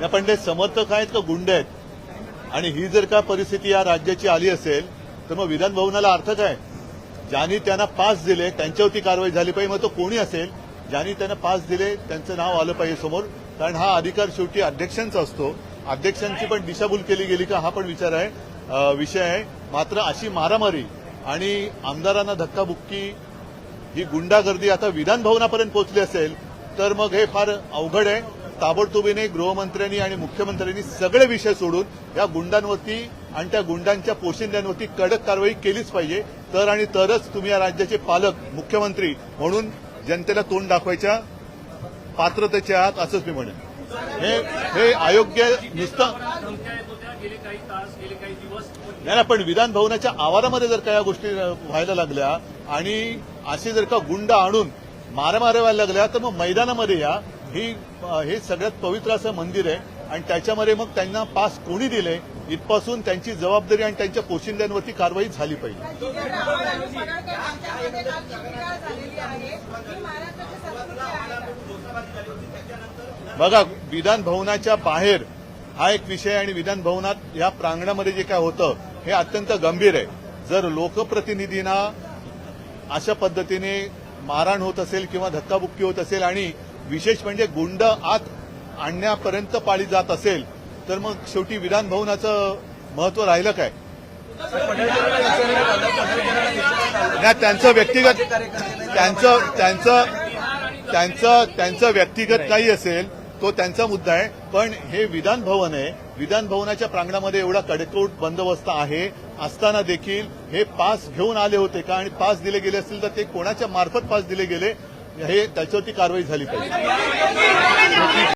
नाही, पण ते समर्थक आहेत का गुंड आहेत? आणि ही जर का परिस्थिती या राज्याची आली असेल तर मग विधान भवनाला अर्थ काय? ज्यांनी त्यांना पास दिले त्यांच्यावरती कारवाई झाली पाहिजे, मग तो कोणी असेल ज्यांनी त्यांना पास दिले त्यांचं नाव आलं पाहिजे समोर, कारण हा अधिकार शेवटी अध्यक्षांचा असतो. अध्यक्षांची पण दिशाभूल केली गेली का हा पण विषय आहे. मात्र अशी मारामारी आणि आमदारांना धक्काबुक्की, ही गुंडागर्दी आता विधान भवनापर्यंत पोहोचली असेल तर मग हे फार अवघड आहे. ताबडतोबीने गृहमंत्र्यांनी आणि मुख्यमंत्र्यांनी सगळे विषय सोडून या गुंडांवरती आणि त्या गुंडांच्या पोशिंद्यांवरती कडक कारवाई केलीच पाहिजे. तरच तुम्ही या राज्याचे पालक मुख्यमंत्री म्हणून जनतेला तोंड दाखवायच्या पात्रतेचे आहात असंच मी म्हणेन. हे अयोग्य नुसतं नाही, पण विधान भवनाच्या आवारामध्ये जर का या गोष्टी व्हायला लागल्या आणि असे जर का गुंड आणून मारामाऱ्या व्हायला लागल्या तर मग मैदानामध्ये या. हे सगळ्यात पवित्र असं मंदिर आहे आणि त्याच्यामध्ये मग त्यांना पास कोणी दिले इथपासून त्यांची जबाबदारी आणि त्यांच्या पोशिंद्यांवरती कारवाई झाली पाहिजे. बघा, विधान भवनाच्या बाहेर हा एक विषय आणि विधान भवनात या प्रांगणामध्ये जे काय होतं हे अत्यंत गंभीर आहे. जर लोकप्रतिनिधींना अशा पद्धतीने मारहाण होत असेल किंवा धक्काबुक्की होत असेल आणि विशेष म्हणजे गुंड आत आणण्यापर्यंत पाळी जात असेल तर मग शेवटी विधान भवनाचं महत्व राहिलं काय? त्यांचं व्यक्तिगत त्यांचं व्यक्तिगत काही असेल तो त्यांचा मुद्दा आहे, पण हे विधान भवन आहे. विधान भवनाच्या प्रांगणामध्ये एवढा कडेकोट बंदोबस्त आहे असताना देखील हे पास घेऊन आले होते का आणि पास दिले गेले असतील तर ते कोणाच्या मार्फत पास दिले गेले हे त्याच्यावरती कारवाई झाली पाहिजे.